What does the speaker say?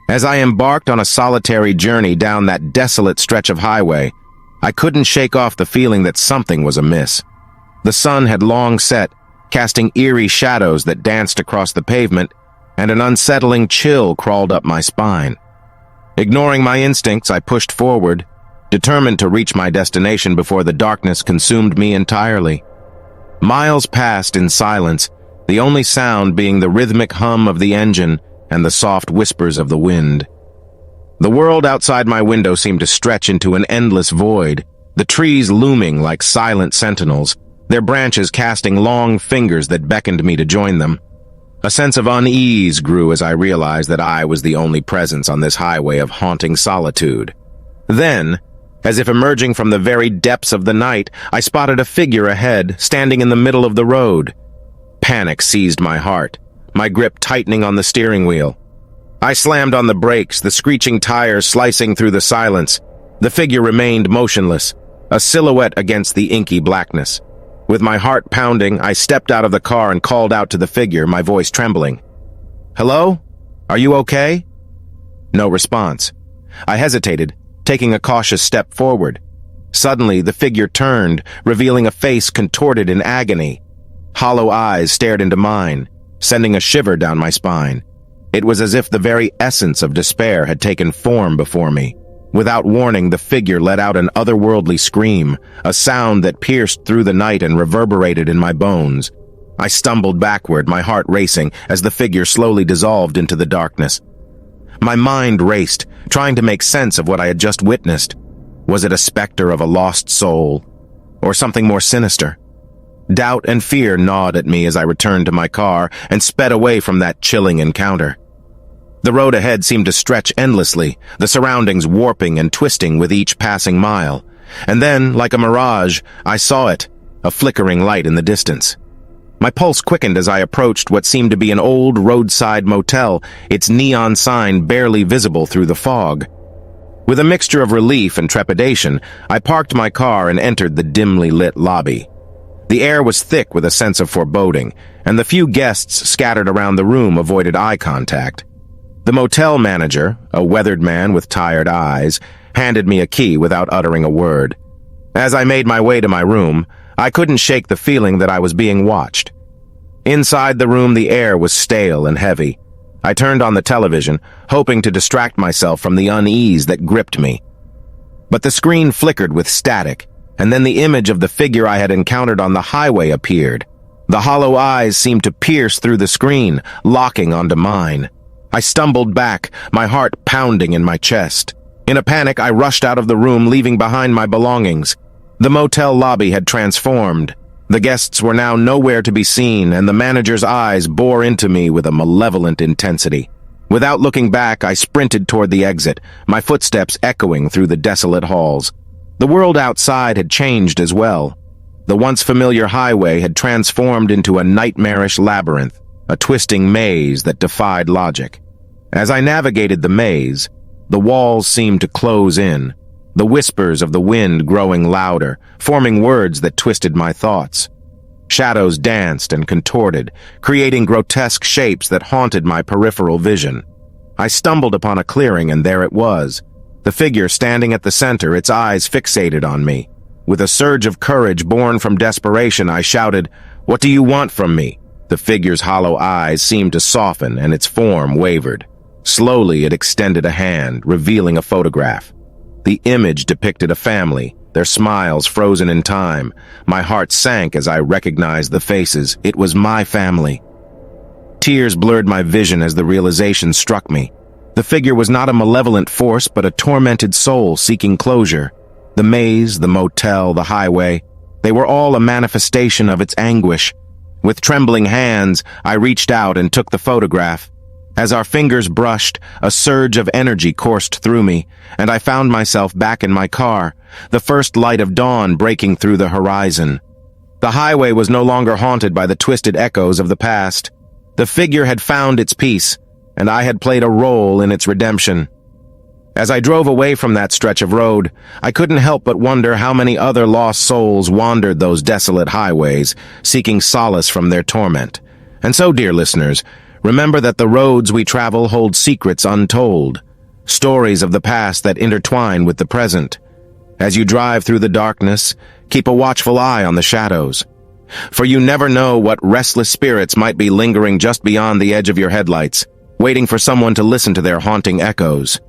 As I embarked on a solitary journey down that desolate stretch of highway, I couldn't shake off the feeling that something was amiss. The sun had long set, casting eerie shadows that danced across the pavement, and an unsettling chill crawled up my spine. Ignoring my instincts, I pushed forward, determined to reach my destination before the darkness consumed me entirely. Miles passed in silence, the only sound being the rhythmic hum of the engine and the soft whispers of the wind. The world outside my window seemed to stretch into an endless void, the trees looming like silent sentinels, their branches casting long fingers that beckoned me to join them. A sense of unease grew as I realized that I was the only presence on this highway of haunting solitude. Then, as if emerging from the very depths of the night, I spotted a figure ahead, standing in the middle of the road. Panic seized my heart, my grip tightening on the steering wheel. I slammed on the brakes, the screeching tires slicing through the silence. The figure remained motionless, a silhouette against the inky blackness. With my heart pounding, I stepped out of the car and called out to the figure, my voice trembling. "Hello? Are you okay?" No response. I hesitated, taking a cautious step forward. Suddenly, the figure turned, revealing a face contorted in agony. Hollow eyes stared into mine, sending a shiver down my spine. It was as if the very essence of despair had taken form before me. Without warning, the figure let out an otherworldly scream, a sound that pierced through the night and reverberated in my bones. I stumbled backward, my heart racing, as the figure slowly dissolved into the darkness. My mind raced, trying to make sense of what I had just witnessed. Was it a specter of a lost soul, or something more sinister? Doubt and fear gnawed at me as I returned to my car and sped away from that chilling encounter. The road ahead seemed to stretch endlessly, the surroundings warping and twisting with each passing mile. And then, like a mirage, I saw it, a flickering light in the distance. My pulse quickened as I approached what seemed to be an old roadside motel, its neon sign barely visible through the fog. With a mixture of relief and trepidation, I parked my car and entered the dimly lit lobby. The air was thick with a sense of foreboding, and the few guests scattered around the room avoided eye contact. The motel manager, a weathered man with tired eyes, handed me a key without uttering a word. As I made my way to my room, I couldn't shake the feeling that I was being watched. Inside the room, the air was stale and heavy. I turned on the television, hoping to distract myself from the unease that gripped me. But the screen flickered with static, and then the image of the figure I had encountered on the highway appeared. The hollow eyes seemed to pierce through the screen, locking onto mine. I stumbled back, my heart pounding in my chest. In a panic, I rushed out of the room, leaving behind my belongings. The motel lobby had transformed. The guests were now nowhere to be seen, and the manager's eyes bore into me with a malevolent intensity. Without looking back, I sprinted toward the exit, my footsteps echoing through the desolate halls. The world outside had changed as well. The once familiar highway had transformed into a nightmarish labyrinth, a twisting maze that defied logic. As I navigated the maze, the walls seemed to close in, the whispers of the wind growing louder, forming words that twisted my thoughts. Shadows danced and contorted, creating grotesque shapes that haunted my peripheral vision. I stumbled upon a clearing, and there it was, the figure standing at the center, its eyes fixated on me. With a surge of courage born from desperation, I shouted, "What do you want from me?" The figure's hollow eyes seemed to soften, and its form wavered. Slowly, it extended a hand, revealing a photograph. The image depicted a family, their smiles frozen in time. My heart sank as I recognized the faces. It was my family. Tears blurred my vision as the realization struck me. The figure was not a malevolent force, but a tormented soul seeking closure. The maze, the motel, the highway, they were all a manifestation of its anguish. With trembling hands, I reached out and took the photograph. As our fingers brushed, a surge of energy coursed through me, and I found myself back in my car, the first light of dawn breaking through the horizon. The highway was no longer haunted by the twisted echoes of the past. The figure had found its peace, and I had played a role in its redemption. As I drove away from that stretch of road, I couldn't help but wonder how many other lost souls wandered those desolate highways, seeking solace from their torment. And so, dear listeners, Remember that the roads we travel hold secrets untold, stories of the past that intertwine with the present. As you drive through the darkness, keep a watchful eye on the shadows, for you never know what restless spirits might be lingering just beyond the edge of your headlights, waiting for someone to listen to their haunting echoes.